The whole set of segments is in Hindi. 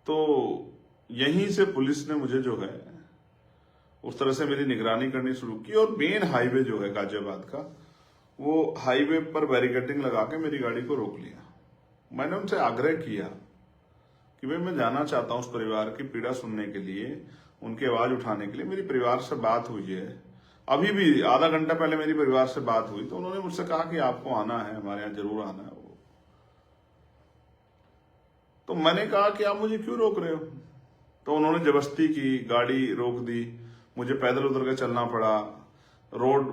तो यहीं से पुलिस ने मुझे जो है उस तरह से मेरी निगरानी करनी शुरू की, और मेन हाईवे जो है गाजियाबाद का, वो हाईवे पर बैरिकेडिंग लगा के मेरी गाड़ी को रोक लिया। मैंने उनसे आग्रह किया कि भाई मैं जाना चाहता हूं उस परिवार की पीड़ा सुनने के लिए, उनकी आवाज उठाने के लिए। मेरी परिवार से बात हुई है, अभी भी आधा घंटा पहले मेरी परिवार से बात हुई, तो उन्होंने मुझसे कहा कि आपको आना है, हमारे यहाँ जरूर आना है। तो मैंने कहा कि आप मुझे क्यों रोक रहे हो? तो उन्होंने जबरदस्ती की, गाड़ी रोक दी, मुझे पैदल उतर के चलना पड़ा, रोड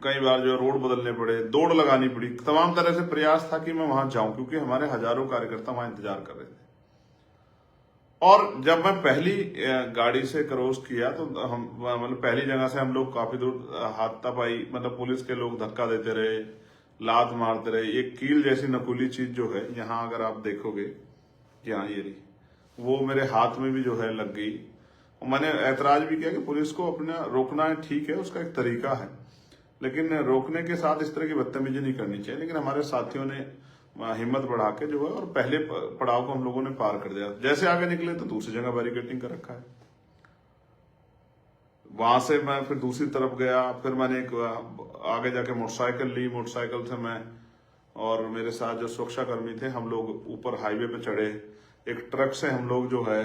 कई बार जो रोड बदलने पड़े, दौड़ लगानी पड़ी, तमाम तरह से प्रयास था कि मैं वहां जाऊं, क्योंकि हमारे हजारों कार्यकर्ता वहां इंतजार कर रहे थे। और जब मैं पहली गाड़ी से क्रॉस किया तो हम मतलब पहली जगह से हम लोग काफी दूर हाथापाई, मतलब पुलिस के लोग धक्का देते रहे, लात मारते रहे। एक कील जैसी नकुली चीज जो है यहाँ अगर आप देखोगे, यहाँ ये रही, वो मेरे हाथ में भी जो है लग गई। और मैंने ऐतराज भी किया कि पुलिस को अपना रोकना है, ठीक है, उसका एक तरीका है, लेकिन रोकने के साथ इस तरह की बदतमीजी नहीं करनी चाहिए। लेकिन हमारे साथियों ने हिम्मत बढ़ा के जो है, और पहले पड़ाव को हम लोगों ने पार कर दिया। जैसे आगे निकले तो दूसरी जगह बैरिकेडिंग कर रखा है, वहां से मैं फिर दूसरी तरफ गया। फिर मैंने एक आगे जाके मोटरसाइकिल ली, मोटरसाइकिल से मैं और मेरे साथ जो सुरक्षाकर्मी थे, हम लोग ऊपर हाईवे पे चढ़े। एक ट्रक से हम लोग जो है,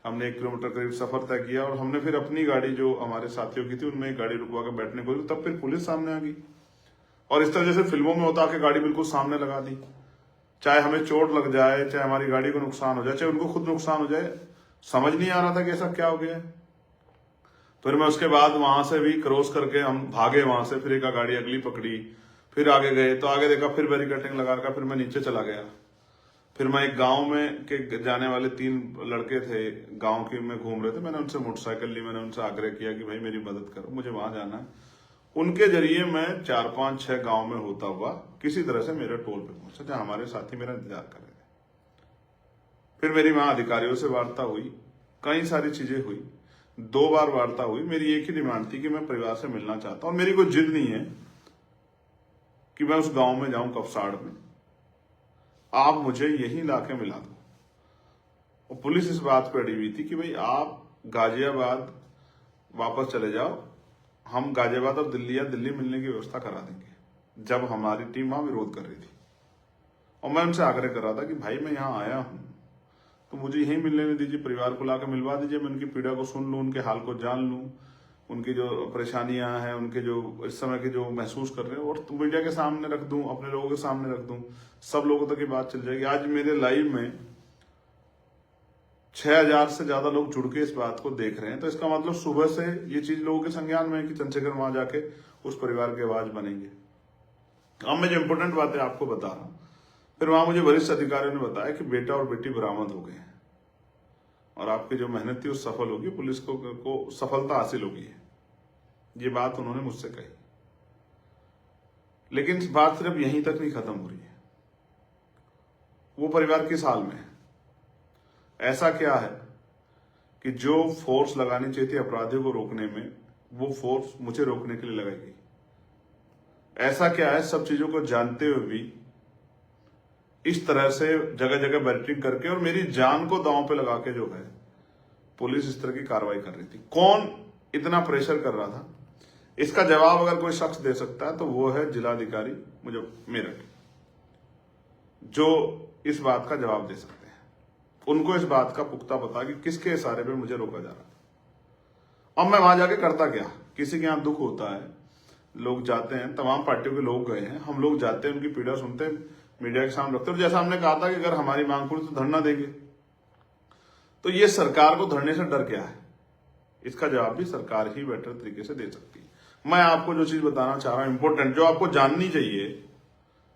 हमने 1 किलोमीटर करीब सफर तय किया, और हमने फिर अपनी गाड़ी जो हमारे साथियों की थी उनमें एक गाड़ी रुकवा के बैठने को, तब फिर पुलिस सामने आ गई, और इस तरह जैसे फिल्मों में होता कि गाड़ी बिल्कुल सामने लगा दी। चाहे हमें चोट लग जाए, चाहे हमारी गाड़ी को नुकसान हो जाए, चाहे उनको खुद नुकसान हो जाए, समझ नहीं आ रहा था कि ऐसा क्या हो गया है। फिर मैं उसके बाद वहां से भी क्रॉस करके हम भागे वहां से, फिर एक गाड़ी अगली पकड़ी, फिर आगे गए तो आगे देखा फिर बैरिकेडिंग लगा रखा, फिर मैं नीचे चला गया। फिर मैं एक गांव में के जाने वाले 3 लड़के थे, गांव के में घूम रहे थे, मैंने उनसे मोटरसाइकिल ली, मैंने उनसे आग्रह किया कि भाई मेरी मदद करो, मुझे वहां जाना है। उनके जरिए मैं 4, 5, 6 गांव में होता हुआ किसी तरह से मेरे टोल पे पहुंचा, जहां हमारे साथी मेरा इंतजार कर रहे थे। फिर मेरी वहां अधिकारियों से वार्ता हुई, कई सारी चीजें हुई, 2 बार वार्ता हुई। मेरी एक ही डिमांड थी कि मैं परिवार से मिलना चाहता हूं, और मेरी कोई जिद नहीं है कि मैं उस गांव में जाऊं कपसाड़ में, आप मुझे यहीं लाके मिला दो। और पुलिस इस बात पर अड़ी हुई थी कि भाई आप गाजियाबाद वापस चले जाओ, हम गाजियाबाद और दिल्ली या दिल्ली मिलने की व्यवस्था करा देंगे, जब हमारी टीम वहां विरोध कर रही थी। और मैं उनसे आग्रह कर रहा था कि भाई मैं यहाँ आया हूं तो मुझे यहीं मिलने दीजिए, परिवार को लाकर मिलवा दीजिए, मैं उनकी पीड़ा को सुन लूं, उनके हाल को जान लूं, उनकी जो परेशानियां हैं, उनके जो इस समय के जो महसूस कर रहे हैं, और मीडिया के सामने रख दूं, अपने लोगों के सामने रख दूं, सब लोगों तक ये बात चल जाएगी। आज मेरे लाइव में 6000 से ज्यादा लोग जुड़ के इस बात को देख रहे हैं, तो इसका मतलब सुबह से ये चीज लोगों के संज्ञान में है कि चंद्रशेखर वहां जाके उस परिवार की आवाज बनेंगे। अब मैं जो इंपोर्टेंट बात है आपको बता रहा हूं। फिर वहां मुझे वरिष्ठ अधिकारियों ने बताया कि बेटा और बेटी बरामद हो गए हैं, और आपकी जो मेहनत थी वो सफल होगी, पुलिस को सफलता हासिल होगी है, ये बात उन्होंने मुझसे कही। लेकिन इस बात सिर्फ यहीं तक नहीं खत्म हो रही है, वो परिवार किस हाल में है। ऐसा क्या है कि जो फोर्स लगानी चाहिए थी अपराधियों को रोकने में, वो फोर्स मुझे रोकने के लिए लगाई गई। ऐसा क्या है, सब चीजों को जानते हुए भी इस तरह से जगह जगह बैरिकेडिंग करके और मेरी जान को दांव पे लगा के जो है पुलिस इस तरह की कार्रवाई कर रही थी। कौन इतना प्रेशर कर रहा था, इसका जवाब अगर कोई शख्स दे सकता है तो वो है जिलाधिकारी मुझे मेरठ, जो इस बात का जवाब दे सकते हैं। उनको इस बात का पुख्ता पता कि किसके इशारे पे मुझे रोका जा रहा है। अब मैं वहां जाके करता क्या, किसी के यहां दुख होता है, लोग जाते हैं, तमाम पार्टियों के लोग गए हैं, हम लोग जाते हैं, उनकी पीड़ा सुनते हैं, मीडिया के सामने रखते हैं। और जैसा हमने कहा था कि अगर हमारी मांग पूरी तो धरना देंगे, तो ये सरकार को धरने से डर क्या है, इसका जवाब भी सरकार ही बेटर तरीके से दे सकती है। मैं आपको जो चीज बताना चाह रहा हूं इंपॉर्टेंट, जो आपको जाननी चाहिए,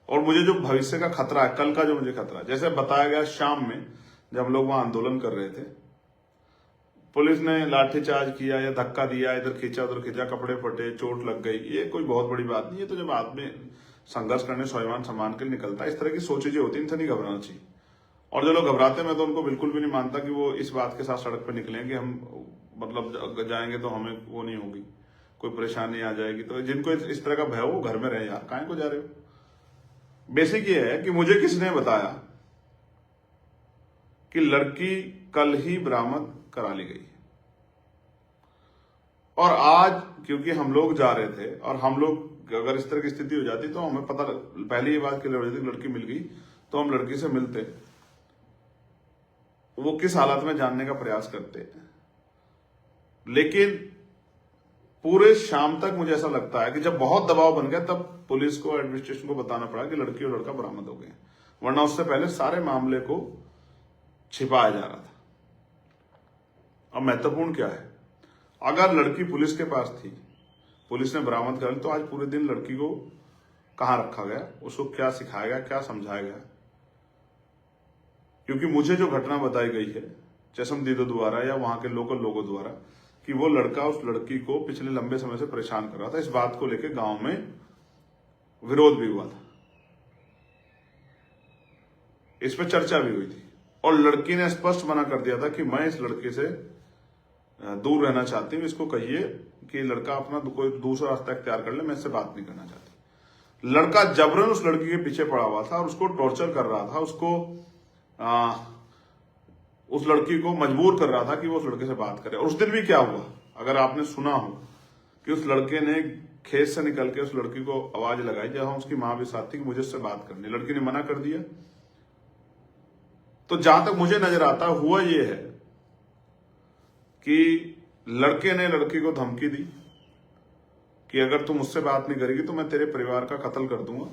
और मुझे जो भविष्य का खतरा है, कल का जो मुझे खतरा है, जैसे बताया गया शाम में जब हम लोग वहां आंदोलन कर रहे थे, पुलिस ने लाठीचार्ज किया या धक्का दिया, इधर खींचा उधर खींचा, कपड़े फटे, चोट लग गई, ये कोई बहुत बड़ी बात नहीं है। तो जब आदमी संघर्ष करने स्वाभिमान सम्मान के लिए निकलता है, इस तरह की सोच चीजें होती है, इनसे नहीं घबराना चाहिए। और जो लोग घबराते हैं, मैं तो उनको बिल्कुल भी नहीं मानता कि वो इस बात के साथ सड़क पर निकलेंगे, हम मतलब जाएंगे तो हमें वो नहीं होगी, कोई परेशानी आ जाएगी। तो जिनको इस तरह का भय हो वो घर में रहे यार, काहे को जा रहे हो। बेसिक ये है कि मुझे किसने बताया कि लड़की कल ही बरामद करा ली गई। और आज क्योंकि हम लोग जा रहे थे और हम लोग अगर इस तरह की स्थिति हो जाती तो हमें पता पहले ये बात क्लियर हो जाती, लड़की मिल गई तो हम लड़की से मिलते, वो किस हालत में जानने का प्रयास करते। लेकिन पूरे शाम तक मुझे ऐसा लगता है कि जब बहुत दबाव बन गया तब पुलिस को, एडमिनिस्ट्रेशन को बताना पड़ा कि लड़की और लड़का बरामद हो गए, वरना उससे पहले सारे मामले को छिपाया जा रहा था। अब महत्वपूर्ण क्या है, अगर लड़की पुलिस के पास थी, पुलिस ने बरामद कर ली, तो आज पूरे दिन लड़की को कहां रखा गया, उसको क्या सिखाया गया, क्या समझाया गया। क्योंकि मुझे जो घटना बताई गई है चशमदीदों द्वारा या वहां के लोकल लोगों द्वारा कि वो लड़का उस लड़की को पिछले लंबे समय से परेशान कर रहा था, इस बात को लेकर गांव में विरोध भी हुआ था, इस पर चर्चा भी हुई थी और लड़की ने स्पष्ट मना कर दिया था कि मैं इस लड़के से दूर रहना चाहती हूं, इसको कहिए कि लड़का अपना कोई दूसरा रास्ता इख्तियार कर ले, मैं इससे बात नहीं करना चाहती। लड़का जबरन उस लड़की के पीछे पड़ा हुआ था और उसको टॉर्चर कर रहा था, उसको उस लड़की को मजबूर कर रहा था कि वो उस लड़के से बात करे। और उस दिन भी क्या हुआ, अगर आपने सुना हो कि उस लड़के ने खेत से निकल के उस लड़की को आवाज लगाई, जहां उसकी मां भी साथ थी, कि मुझे उससे बात करनी, लड़की ने मना कर दिया। तो जहां तक मुझे नजर आता हुआ ये है कि लड़के ने लड़की को धमकी दी कि अगर तुम मुझसे बात नहीं करेगी तो मैं तेरे परिवार का कत्ल कर दूंगा,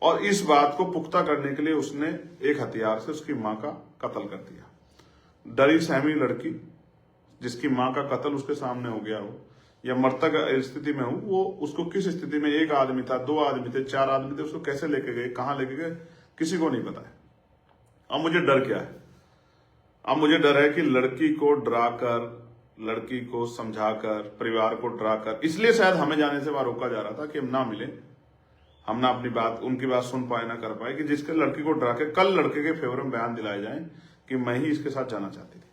और इस बात को पुख्ता करने के लिए उसने एक हथियार से उसकी मां का कत्ल कर दिया। डरी सहमी लड़की जिसकी मां का कत्ल उसके सामने हो गया हो या मृतक स्थिति में हो, वो उसको किस स्थिति में, एक आदमी था, दो आदमी थे, चार आदमी थे, उसको कैसे लेके गए, कहां लेके गए, किसी को नहीं पता है। अब मुझे डर क्या है, अब मुझे डर है कि लड़की को डराकर, लड़की को समझाकर, परिवार को डराकर, इसलिए शायद हमें जाने से वहां रोका जा रहा था कि हम ना मिले, हम ना अपनी बात, उनकी बात सुन पाए, ना कर पाए, कि जिसके लड़की को डरा के कल लड़के के फेवर में बयान दिलाए जाए कि मैं ही इसके साथ जाना चाहती थी।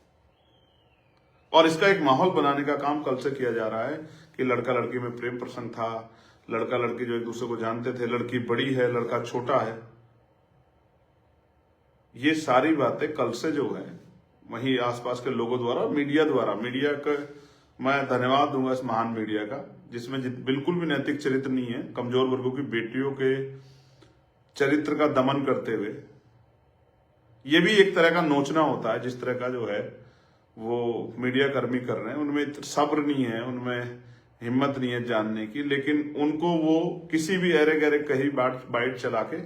और इसका एक माहौल बनाने का काम कल से किया जा रहा है कि लड़का लड़की में प्रेम प्रसंग था, लड़का लड़की जो एक दूसरे को जानते थे, लड़की बड़ी है, लड़का छोटा है। ये सारी बातें कल से जो है वहीं आसपास के लोगों द्वारा, मीडिया का मैं धन्यवाद दूंगा, इस महान मीडिया का, जिसमें बिल्कुल भी नैतिक चरित्र नहीं है, कमजोर वर्गों की बेटियों के चरित्र का दमन करते हुए। ये भी एक तरह का नोचना होता है, जिस तरह का जो है वो मीडिया कर्मी कर रहे हैं, उनमें सब्र नहीं है, उनमें हिम्मत नहीं है जानने की, लेकिन उनको वो किसी भी अरे गहरे कहीं बाइट चला के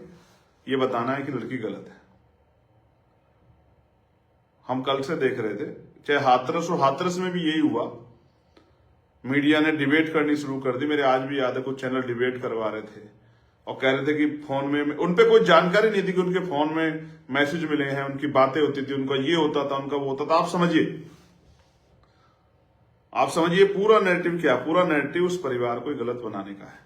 ये बताना है कि लड़की गलत है। हम कल से देख रहे थे, चाहे हाथरस, और हाथरस में भी यही हुआ, मीडिया ने डिबेट करनी शुरू कर दी। मेरे आज भी याद है कुछ चैनल डिबेट करवा रहे थे और कह रहे थे कि फोन में, उनपे कोई जानकारी नहीं थी कि उनके फोन में मैसेज मिले हैं, उनकी बातें होती थी, उनका ये होता था, उनका वो होता था। आप समझिए पूरा नैरेटिव क्या, पूरा नैरेटिव उस परिवार को गलत बनाने का है।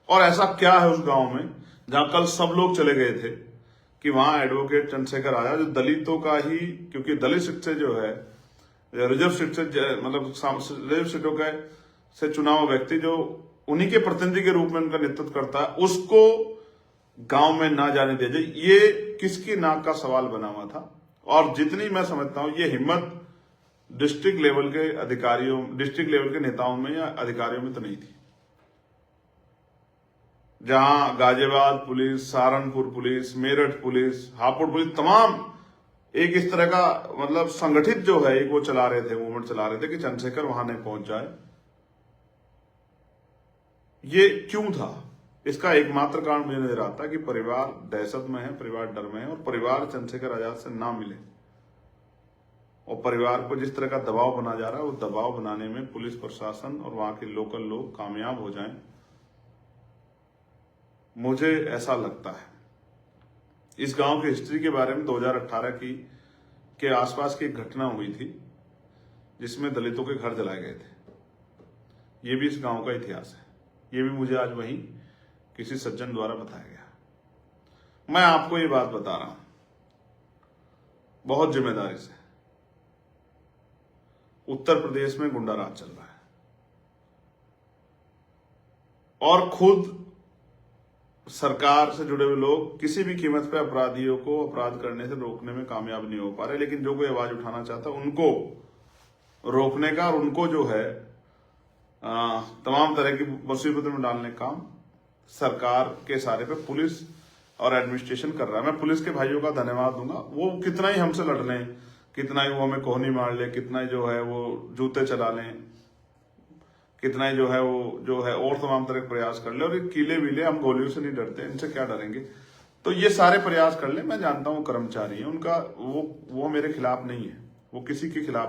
और ऐसा क्या है उस गांव में जहां कल सब लोग चले गए थे कि वहां एडवोकेट चंद्रशेखर आया, जो दलितों का ही, क्योंकि दलित सीट से जो है, रिजर्व सीट से, मतलब रिजर्व सीटों का से चुनाव व्यक्ति जो उन्हीं के प्रतिनिधि के रूप में उनका नेतृत्व करता है, उसको गांव में ना जाने दिया जाए, ये किसकी नाक का सवाल बना हुआ था। और जितनी मैं समझता हूं ये हिम्मत डिस्ट्रिक्ट लेवल के अधिकारियों, डिस्ट्रिक्ट लेवल के नेताओं में या अधिकारियों में तो नहीं थी। जहां Ghaziabad police, Saharanpur police, Meerut police, Hapur police, तमाम एक इस तरह का मतलब संगठित जो है एक वो चला रहे थे, मूवमेंट चला रहे थे कि चंद्रशेखर वहां नहीं पहुंच जाए। ये क्यों था, इसका एकमात्र कारण मुझे नजर आता है कि परिवार दहशत में है, परिवार डर में है, और परिवार चंद्रशेखर आजाद से ना मिले, और परिवार को जिस तरह का दबाव बना जा रहा है, उस दबाव बनाने में पुलिस प्रशासन और वहां के लोकल लोग कामयाब हो जाएं, मुझे ऐसा लगता है। इस गांव की हिस्ट्री के बारे में 2018 के आसपास की एक घटना हुई थी जिसमें दलितों के घर जलाए गए थे। ये भी इस गांव का इतिहास है, ये भी मुझे आज वहीं किसी सज्जन द्वारा बताया गया। मैं आपको ये बात बता रहा हूं बहुत जिम्मेदारी से। उत्तर प्रदेश में गुंडा राज चल रहा है, और खुद सरकार से जुड़े हुए लोग किसी भी कीमत पे अपराधियों को अपराध करने से रोकने में कामयाब नहीं हो पा रहे, लेकिन जो कोई आवाज उठाना चाहता है उनको रोकने का और उनको जो है तमाम तरह की मुसीबतों में डालने का काम सरकार के सारे पे पुलिस और एडमिनिस्ट्रेशन कर रहा है। मैं पुलिस के भाइयों का धन्यवाद दूंगा, वो कितना ही हमसे लड़ लें, कितना ही वो हमें कोहनी मार ले, कितना ही जो है वो जूते चला लें, कितना ही जो है और तमाम तरह के प्रयास कर ले, और ये कीले वीले हम गोलियों से नहीं डरते, इनसे क्या डरेंगे, तो ये सारे प्रयास कर ले। मैं जानता हूँ कर्मचारी है उनका, वो मेरे खिलाफ नहीं है, वो किसी के खिलाफ